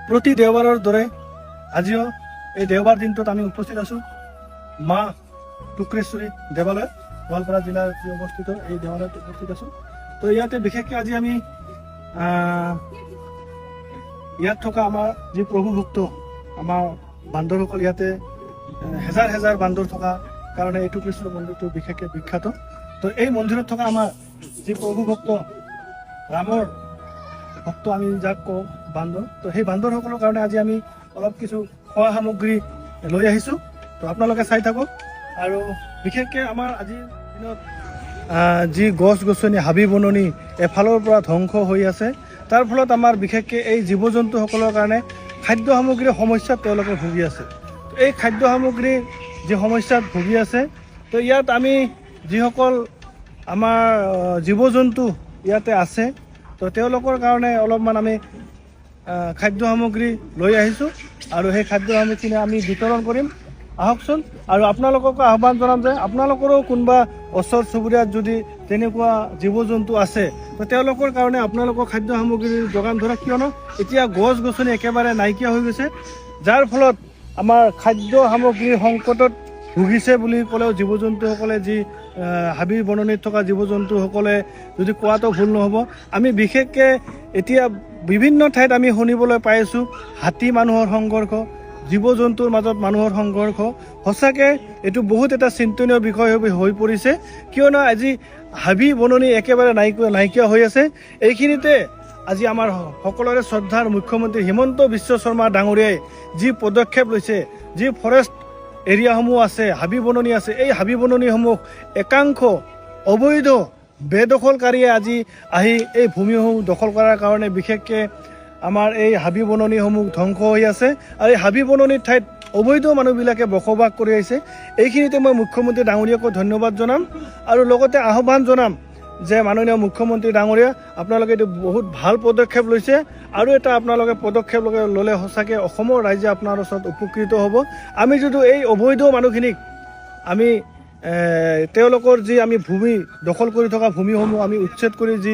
প্ৰতি দেওবাৰৰ দৰে আজিও এই দেওবাৰ দিনটোত আমি উপস্থিত আছোঁ মা টুক্ৰেশ্বৰী দেৱালয়, গোৱালপাৰা জিলাৰ যি অৱস্থিত এই দেৱালয়ত উপস্থিত আছোঁ। তো ইয়াতে বিশেষকৈ আজি আমি ইয়াত থকা আমাৰ যি প্ৰভু ভক্ত আমাৰ বান্দৰসকল, ইয়াতে হেজাৰ হেজাৰ বান্দৰ থকা কাৰণে এই টুক্ৰেশ্বৰী মন্দিৰটো বিশেষকৈ বিখ্যাত। তো এই মন্দিৰত থকা আমাৰ যি প্ৰভু ভক্ত ৰামৰ ভক্ত আমি যাক কওঁ বান্দৰ, তো সেই বান্দৰসকলৰ কাৰণে আজি আমি অলপ কিছু খোৱা সামগ্ৰী লৈ আহিছোঁ। তো আপোনালোকে চাই থাকক। আৰু বিশেষকৈ আমাৰ আজিৰ দিনত যি গছ গছনি হাবি বননি এফালৰ পৰা ধ্বংস হৈ আছে, তাৰ ফলত আমাৰ বিশেষকৈ এই জীৱ জন্তুসকলৰ কাৰণে খাদ্য সামগ্ৰীৰ সমস্যাত তেওঁলোকে ভুগি আছে। এই খাদ্য সামগ্ৰীৰ যি সমস্যাত ভুগি আছে, তো ইয়াত আমি যিসকল আমাৰ জীৱ জন্তু ইয়াতে আছে, তো তেওঁলোকৰ কাৰণে অলপমান আমি খাদ্য সামগ্ৰী লৈ আহিছোঁ আৰু সেই খাদ্য সামগ্ৰীখিনি আমি বিতৰণ কৰিম। আহকচোন। আৰু আপোনালোককো আহ্বান জনাম যে আপোনালোকৰো কোনোবা ওচৰ চুবুৰীয়াত যদি তেনেকুৱা জীৱ জন্তু আছে, তো তেওঁলোকৰ কাৰণে আপোনালোকৰ খাদ্য সামগ্ৰীৰ যোগান ধৰা, কিয়নো এতিয়া গছ গছনি একেবাৰে নাইকিয়া হৈ গৈছে, যাৰ ফলত আমাৰ খাদ্য সামগ্ৰীৰ সংকটত ভুগিছে বুলি ক'লেও জীৱ জন্তুসকলে, যি হাবি বননিত থকা জীৱ জন্তুসকলে যদি কোৱাটো ভুল নহ'ব। আমি বিশেষকৈ এতিয়া বিভিন্ন ঠাইত আমি শুনিবলৈ পাই আছোঁ হাতী মানুহৰ সংঘৰ্ষ, জীৱ জন্তুৰ মাজত মানুহৰ সংঘৰ্ষ। সঁচাকৈ এইটো বহুত এটা চিন্তনীয় বিষয় হৈ পৰিছে, কিয়নো আজি হাবি বননি একেবাৰে নাইকিয়া হৈ আছে। এইখিনিতে আজি আমাৰ সকলোৰে শ্ৰদ্ধাৰ মুখ্যমন্ত্ৰী হিমন্ত বিশ্ব শৰ্মা ডাঙৰীয়াই যি পদক্ষেপ লৈছে, যি ফৰেষ্ট এৰিয়াসমূহ আছে, হাবি বননি আছে, এই হাবি বননিসমূহ একাংশ অবৈধ বেদখলকাৰীয়ে আজি আহি এই ভূমিসমূহ দখল কৰাৰ কাৰণে বিশেষকৈ আমাৰ এই হাবি বননিসমূহ ধ্বংস হৈ আছে। আৰু এই হাবি বননিৰ ঠাইত অবৈধ মানুহবিলাকে বসবাস কৰি আহিছে। এইখিনিতে মই মুখ্যমন্ত্ৰী ডাঙৰীয়াকো ধন্যবাদ জনাম আৰু লগতে আহ্বান জনাম যে মাননীয় মুখ্যমন্ত্ৰী ডাঙৰীয়া, আপোনালোকে এইটো বহুত ভাল পদক্ষেপ লৈছে, আৰু এটা আপোনালোকে পদক্ষেপ ল'লে সঁচাকৈ অসমৰ ৰাইজে আপোনাৰ ওচৰত উপকৃত হ'ব। আমি যদি এই অবৈধ মানুহখিনিক আমি তেওঁলোকৰ যি আমি ভূমি দখল কৰি থকা ভূমিসমূহ আমি উচ্ছেদ কৰি যি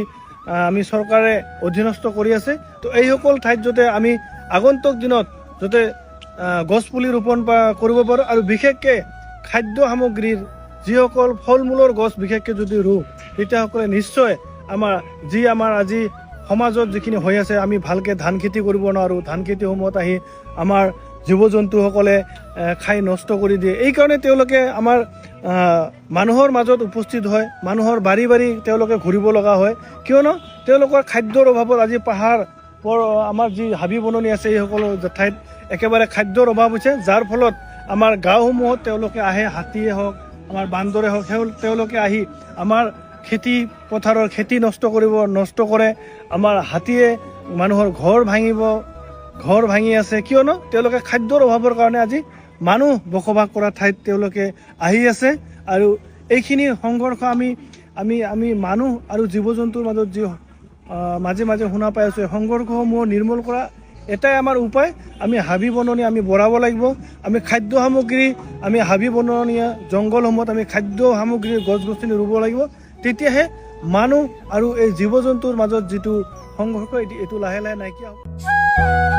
আমি চৰকাৰে অধীনস্থ কৰি আছে, তো এইসকল ঠাইত যাতে আমি আগন্তুক দিনত যাতে গছপুলি ৰোপণ কৰিব পাৰোঁ। আৰু বিশেষকৈ খাদ্য সামগ্ৰীৰ যিসকল ফল মূলৰ গছ বিশেষকৈ যদি ৰুওঁ, তেতিয়াসকলে নিশ্চয় আমাৰ আজি সমাজত যিখিনি হৈ আছে, আমি ভালকৈ ধান খেতি কৰিব নোৱাৰোঁ, ধান খেতিসমূহত আহি আমাৰ জীৱ জন্তুসকলে খাই নষ্ট কৰি দিয়ে। এইকাৰণে তেওঁলোকে আমাৰ মানুহৰ মাজত উপস্থিত হয়, মানুহৰ বাৰী বাৰী তেওঁলোকে ঘূৰিব লগা হয়, কিয়নো তেওঁলোকৰ খাদ্যৰ অভাৱত আজি পাহাৰ আমাৰ যি হাবি বননি আছে, এইসকল ঠাইত একেবাৰে খাদ্যৰ অভাৱ হৈছে, যাৰ ফলত আমাৰ গাঁওসমূহত তেওঁলোকে আহে, হাতীয়ে হওক আমাৰ বান্দৰে হওক, তেওঁলোকে আহি আমাৰ খেতি পথাৰৰ খেতি নষ্ট কৰে। আমাৰ হাতীয়ে মানুহৰ ঘৰ ভাঙি আছে, কিয়নো তেওঁলোকে খাদ্যৰ অভাৱৰ কাৰণে আজি মানুহ বসবাস কৰা ঠাইত তেওঁলোকে আহি আছে। আৰু এইখিনি সংঘৰ্ষ আমি মানুহ আৰু জীৱ জন্তুৰ মাজত যি মাজে মাজে শুনা পাই আছোঁ, এই সংঘৰ্ষসমূহ নিৰ্মূল কৰা এটাই আমাৰ উপায়, আমি হাবি বননি আমি বঢ়াব লাগিব। আমি খাদ্য সামগ্ৰী, আমি হাবি বননীয়া জংঘলসমূহত আমি খাদ্য সামগ্ৰীৰ গছ গছনি ৰুব লাগিব, তেতিয়াহে মানুহ আৰু এই জীৱ জন্তুৰ মাজত যিটো সংঘৰ্ষ এইটো লাহে লাহে নাইকিয়া হ'ব।